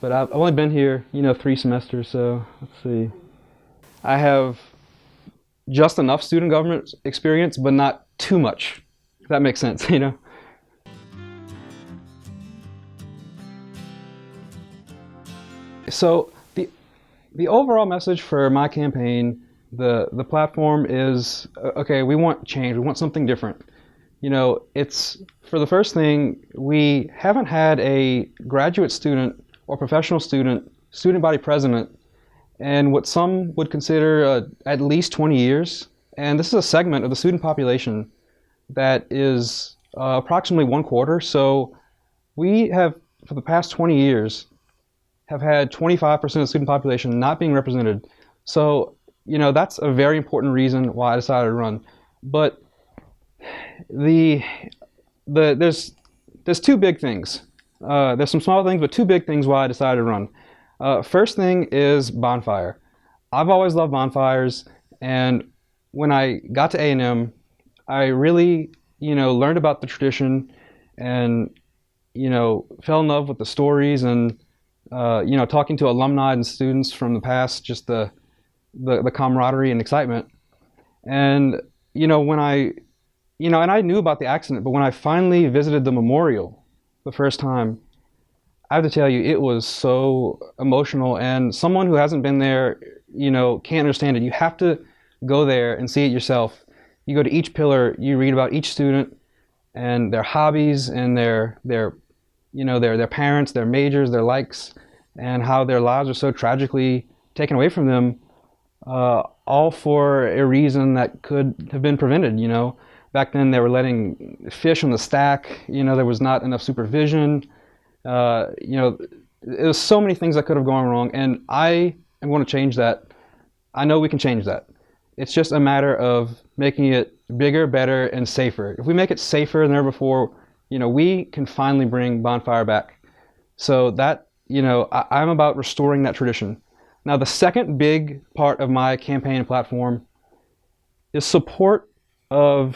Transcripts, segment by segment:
But I've only been here, 3 semesters, so let's see. I have just enough student government experience, but not too much. If that makes sense. So the overall message for my campaign, the platform is okay. We want change. We want something different. It's for the first thing, we haven't had a graduate student or professional student body president in what some would consider at least 20 years. And this is a segment of the student population that is approximately 1/4. So we have, for the past 20 years, have had 25% of the student population not being represented. So, that's a very important reason why I decided to run. But the there's two big things. There's some small things, but two big things why I decided to run. First thing is bonfire. I've always loved bonfires, and when I got to A&M, I really, learned about the tradition, and fell in love with the stories, and talking to alumni and students from the past, just the camaraderie and excitement. And when and I knew about the accident, but when I finally visited the memorial the first time, I have to tell you, it was so emotional. And someone who hasn't been there, can't understand it. You have to go there and see it yourself. You go to each pillar, you read about each student and their hobbies and their parents, their majors, their likes, and how their lives are so tragically taken away from them, all for a reason that could have been prevented. Back then they were letting fish on the stack. There was not enough supervision. There was so many things that could have gone wrong, and I am going to change that. I know we can change that. It's just a matter of making it bigger, better, and safer. If we make it safer than ever before, we can finally bring bonfire back. So that, I'm about restoring that tradition. Now, the second big part of my campaign platform is support of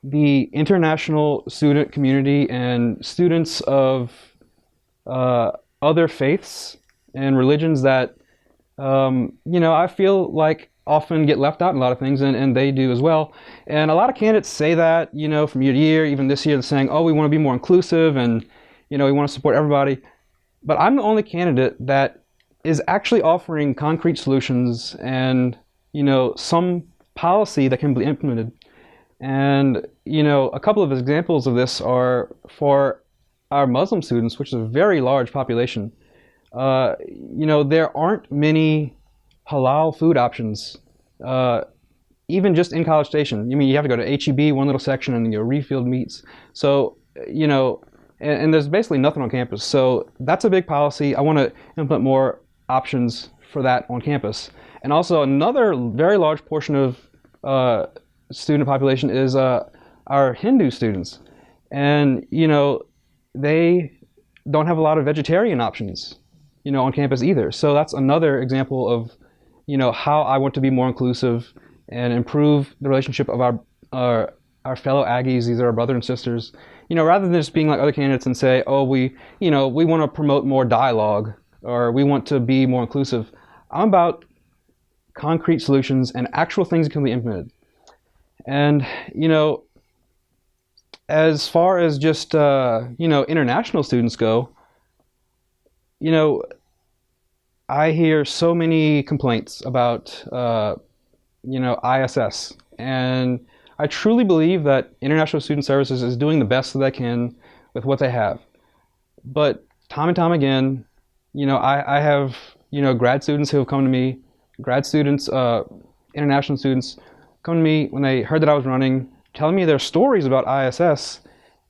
the international student community and students of other faiths and religions that, I feel like often get left out in a lot of things, and they do as well. And a lot of candidates say that, from year to year. Even this year, they're saying, oh, we want to be more inclusive, and, we want to support everybody. But I'm the only candidate that is actually offering concrete solutions and, some policy that can be implemented. And, a couple of examples of this are for our Muslim students, which is a very large population. There aren't many halal food options, even just in College Station. You have to go to H-E-B, one little section, and refilled meats. So, and there's basically nothing on campus. So that's a big policy. I want to implement more options for that on campus. And also another very large portion of student population is our Hindu students. And, they don't have a lot of vegetarian options, on campus either. So that's another example of, how I want to be more inclusive and improve the relationship of our fellow Aggies. These are our brothers and sisters. Rather than just being like other candidates and say, oh, we want to promote more dialogue, or we want to be more inclusive. I'm about concrete solutions and actual things that can be implemented. And, as far as just, international students go, I hear so many complaints about, ISS. And I truly believe that International Student Services is doing the best that they can with what they have. But time and time again, I have, grad students who have come to me, international students come to me when they heard that I was running, telling me their stories about ISS,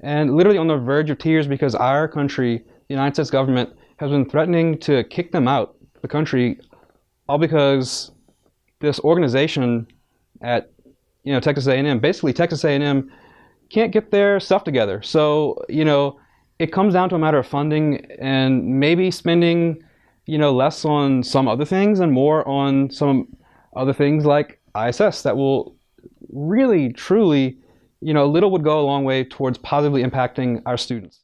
and literally on the verge of tears because our country, the United States government, has been threatening to kick them out of the country, all because this organization at Texas A&M, basically Texas A&M can't get their stuff together. So it comes down to a matter of funding and maybe spending less on some other things and more on some other things like ISS that will really, truly, little would go a long way towards positively impacting our students.